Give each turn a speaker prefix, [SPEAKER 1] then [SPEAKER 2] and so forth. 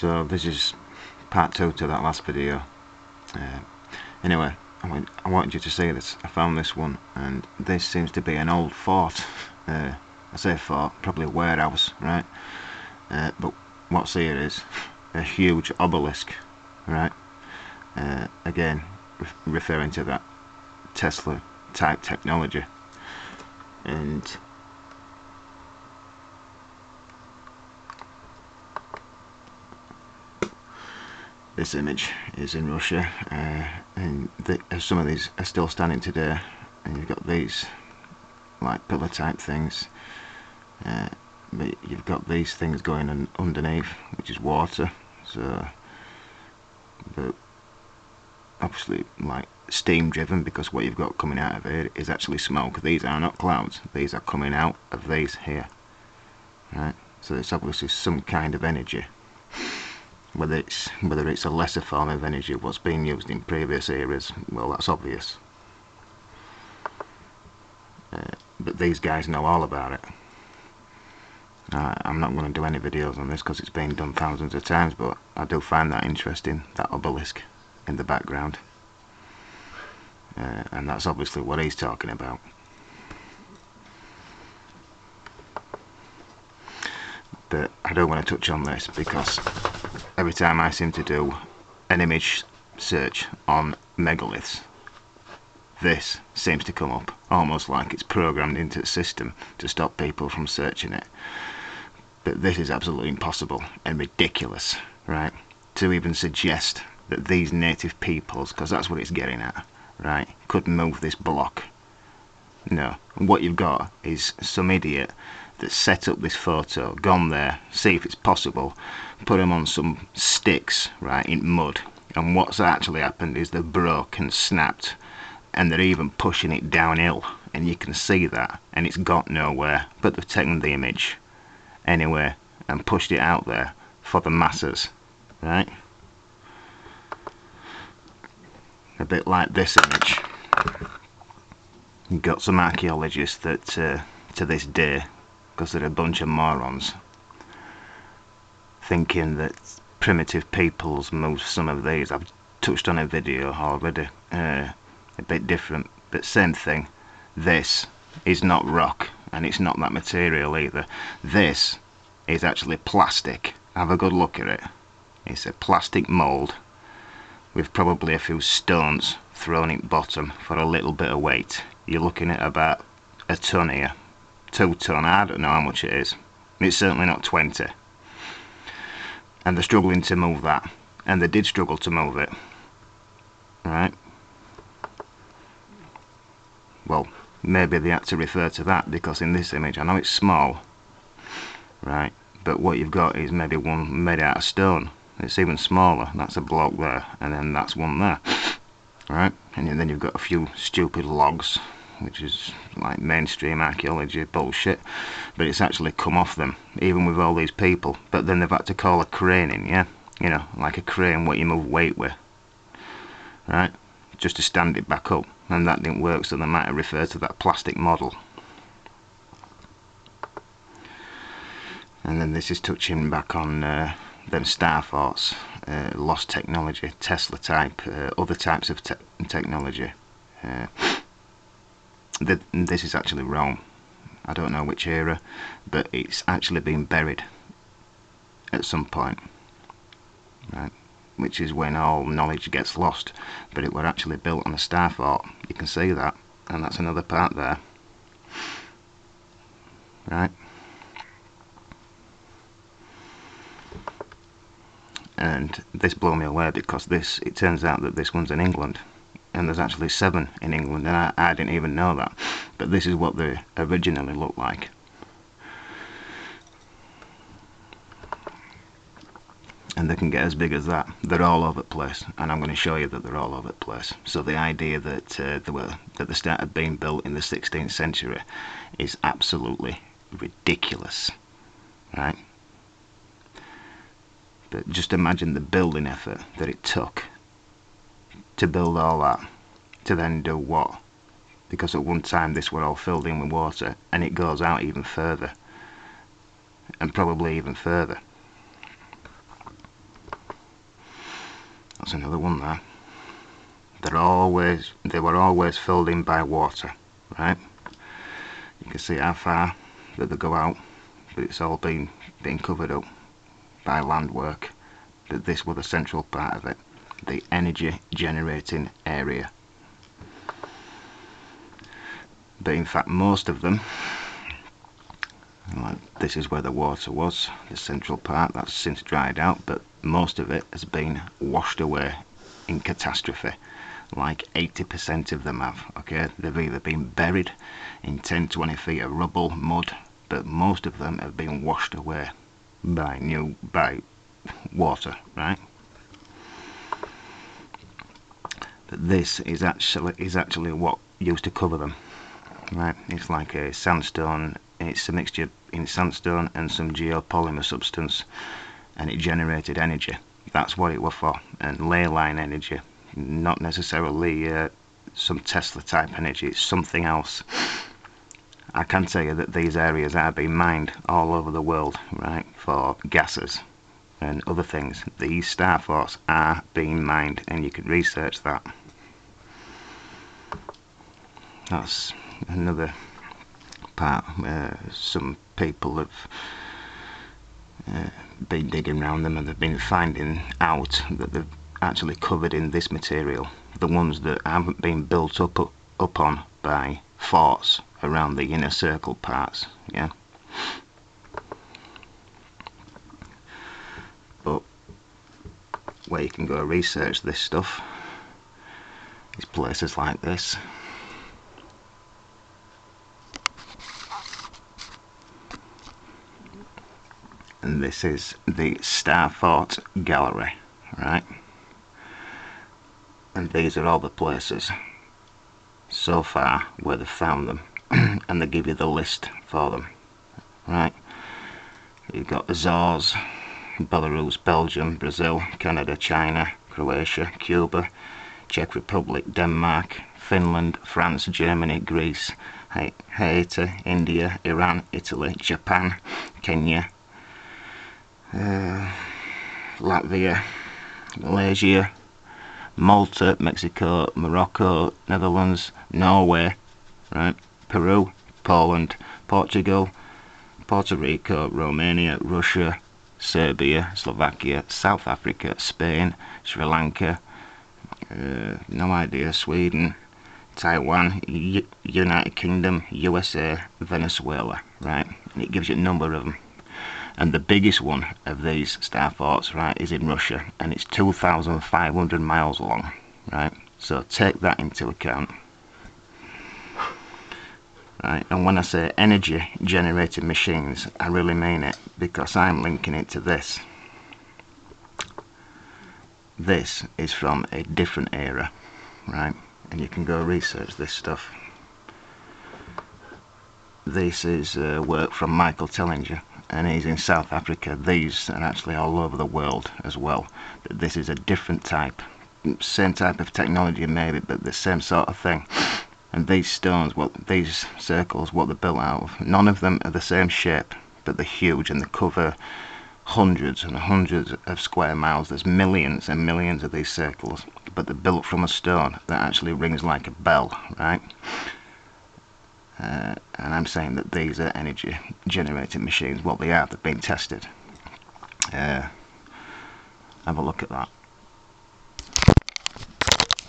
[SPEAKER 1] So this is part 2 to that last video. Anyway, I wanted you to see this. I found this one, and this seems to be an old fort. I say fort, probably a warehouse, right? But what's here is a huge obelisk, right? Again, referring to that Tesla type technology. And this image is in Russia, and some of these are still standing today. And you've got these like pillar type things, but you've got these things going underneath, which is water. So, but obviously like steam driven, because what you've got coming out of it is actually smoke. These are not clouds, these are coming out of these here, right? So it's obviously some kind of energy. Whether it's a lesser form of energy what's been used in previous eras, well, that's obvious. But these guys know all about it. I'm not going to do any videos on this because it's been done thousands of times, but I do find that interesting, that obelisk in the background. And that's obviously what he's talking about. But I do want to touch on this because every time I seem to do an image search on megaliths, this seems to come up, almost like it's programmed into the system to stop people from searching it. But this is absolutely impossible and ridiculous, right? To even suggest that these native peoples, because that's what it's getting at, right, could move this block. No, what you've got is some idiot that set up this photo, gone there, see if it's possible, put them on some sticks, right, in mud, and what's actually happened is they've broke and snapped, and they're even pushing it downhill, and you can see that, and it's got nowhere, but they've taken the image anyway and pushed it out there for the masses, right? A bit like this image. You've got some archaeologists that to this day, because they're a bunch of morons, thinking that primitive peoples moved some of these. I've touched on a video already, a bit different, but same thing. This is not rock, and it's not that material either. This is actually plastic. Have a good look at it. It's a plastic mould with probably a few stones thrown in bottom for a little bit of weight. You're looking at about a ton here, 2 ton, I don't know how much it is. It's certainly not 20. And they're struggling to move that, and they did struggle to move it, right? Well, maybe they had to refer to that, because in this image, I know it's small, right, but what you've got is maybe one made out of stone. It's even smaller. That's a block there, and then that's one there, right? And then you've got a few stupid logs, which is like mainstream archaeology bullshit, but it's actually come off them, even with all these people. But then they've had to call a crane in, yeah? You know, like a crane what you move weight with, right? Just to stand it back up, and that didn't work, so they might have referred to that plastic model. And then this is touching back on them star forts, lost technology, Tesla type, other types of technology. This is actually Rome. I don't know which era, but it's actually been buried at some point, right? Which is when all knowledge gets lost. But it were actually built on a star fort. You can see that, and that's another part there, right? And this blew me away, because it turns out that this one's in England, and there's actually 7 in England, and I didn't even know that. But this is what they originally looked like. And they can get as big as that. They're all over the place, and I'm going to show you that they're all over the place. So the idea that they started being built in the 16th century is absolutely ridiculous, right? But just imagine the building effort that it took to build all that, to then do what? Because at one time this were all filled in with water, and it goes out even further, and probably even further. that's another one there. They were always filled in by water, right? You can see how far that they go out, but it's all been covered up by land work. But this was the central part of it, the energy generating area. But in fact most of them, like this is where the water was, the central part, that's since dried out, but most of it has been washed away in catastrophe. Like 80% of them have, okay? They've either been buried in 10-20 feet of rubble, mud, but most of them have been washed away by water, right? But this is actually what used to cover them, right? It's like a sandstone, it's a mixture in sandstone and some geopolymer substance, and it generated energy. That's what it was for, and ley line energy, not necessarily some Tesla type energy, it's something else. I can tell you that these areas are being mined all over the world, right, for gases and other things. These star forts are being mined, and you can research that. That's another part where some people have been digging around them, and they've been finding out that they're actually covered in this material, the ones that haven't been built up on by forts around the inner circle parts, yeah. But where you can go research this stuff is places like this. And this is the Star Fort Gallery, right? And these are all the places so far where they've found them, and they give you the list for them, right? You've got Azores, Belarus, Belgium, Brazil, Canada, China, Croatia, Cuba, Czech Republic, Denmark, Finland, France, Germany, Greece, Haiti, India, Iran, Italy, Japan, Kenya, Latvia, Malaysia, Malta, Mexico, Morocco, Netherlands, Norway, right, Peru, Poland, Portugal, Puerto Rico, Romania, Russia, Serbia, Slovakia, South Africa, Spain, Sri Lanka, no idea, Sweden, Taiwan, United Kingdom, USA, Venezuela, right? And it gives you a number of them. And the biggest one of these star forts, right, is in Russia, and it's 2,500 miles long, right? So take that into account, right? And when I say energy generating machines, I really mean it, because I'm linking it to this. This is from a different era, right? And you can go research this stuff. This is work from Michael Tellinger, and he's in South Africa. These are actually all over the world as well. This is a different type, same type of technology maybe, but the same sort of thing. And these stones, these circles, what they're built out of, none of them are the same shape, but they're huge, and they cover hundreds and hundreds of square miles. There's millions and millions of these circles, but they're built from a stone that actually rings like a bell, right? And I'm saying that these are energy generating machines. Well, they are, they've been tested. Have a look at that.